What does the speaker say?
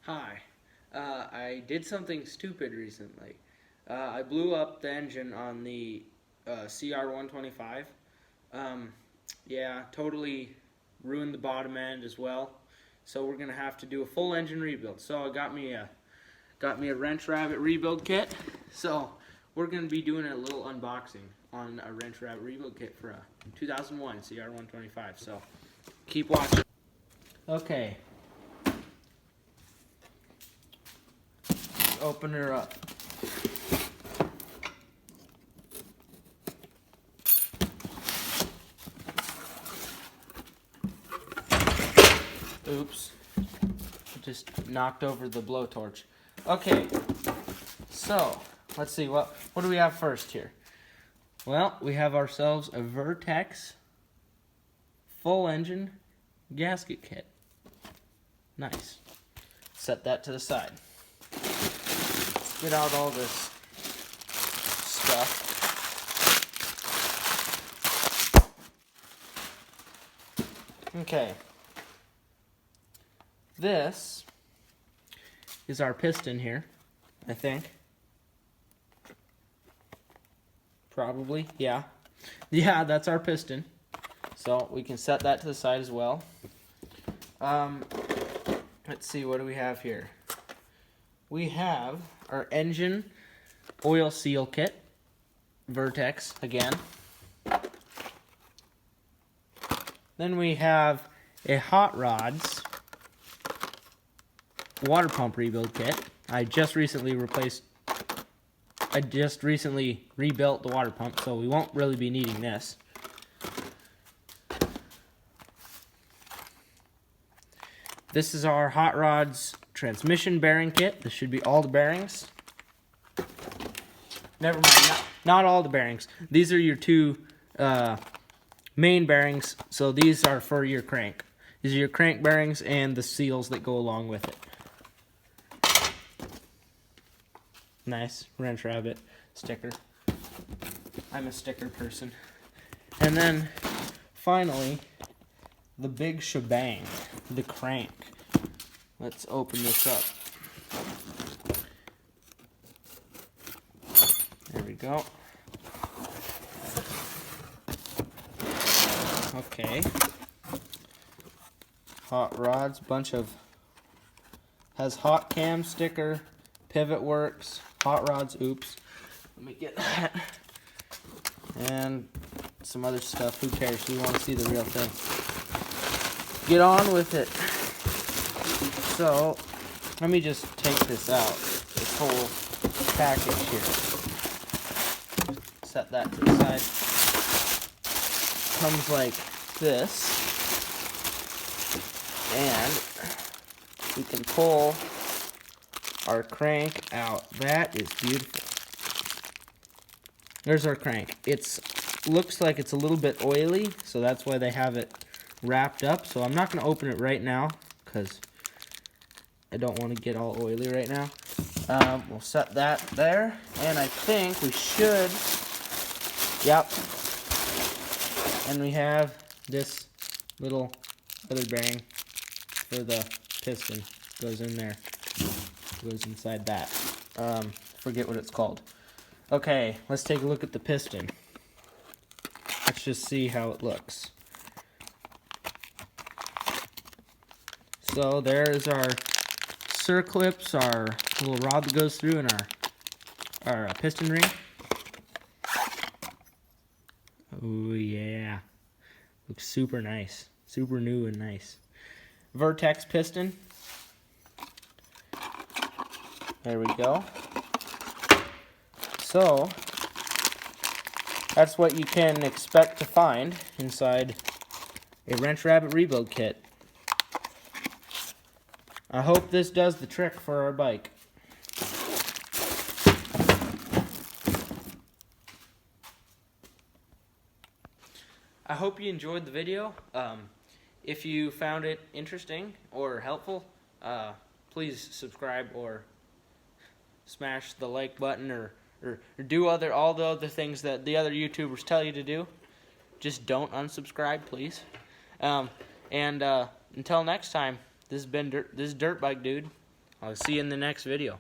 Hi. I did something stupid recently. I blew up the engine on the CR125. Um, yeah, totally ruined the bottom end as well. So we're gonna have to do a full engine rebuild. So I got me a Wrench Rabbit rebuild kit. So we're gonna be doing a little unboxing on a Wrench Rabbit rebuild kit for a 2001 CR125. So keep watching. Okay, open her up. Oops. Just knocked over the blowtorch. Okay, so let's see, what do we have first here? Well, we have ourselves a Vertex full engine gasket kit. Nice. Set that to the side. Let's get out all this stuff. Okay. This is our piston here, I think. Probably, yeah. Yeah, that's our piston. So we can set that to the side as well. Let's see, what do we have here? We have our engine oil seal kit, Vertex again. Then we have a Hot Rods water pump rebuild kit. I just recently rebuilt the water pump, so we won't really be needing this. This is our Hot Rods transmission bearing kit. This should be all the bearings. Never mind, not all the bearings. These are your two main bearings, so these are for your crank. These are your crank bearings and the seals that go along with it. Nice Wrench Rabbit sticker. I'm a sticker person. And then finally, the big shebang, the crank. Let's open this up. There we go. Okay. Hot Rods, has Hot Cam sticker, Pivot Works, Hot Rods, oops. Let me get that. And some other stuff, who cares? We want to see the real thing. Get on with it. So, let me just take this out, this whole package here. Set that to the side. Comes like this. And we can pull our crank out. That is beautiful. There's our crank. Looks like it's a little bit oily, so that's why they have it wrapped up. So I'm not going to open it right now because I don't want to get all oily right now. We'll set that there, and I think we should, yep. And we have this little other bearing for the piston. Goes in there. Goes inside that. Forget what it's called. Okay, let's take a look at the piston. Let's just see how it looks. So there's our circlips, our little rod that goes through, and our piston ring. Oh yeah, looks super nice, super new and nice. Vertex piston. There we go. So that's what you can expect to find inside a Wrench Rabbit rebuild kit. I hope this does the trick for our bike. I hope you enjoyed the video. If you found it interesting or helpful, please subscribe or smash the like button or do all the other things that the other YouTubers tell you to do. Just don't unsubscribe, please. Until next time, this is Dirt Bike Dude. I'll see you in the next video.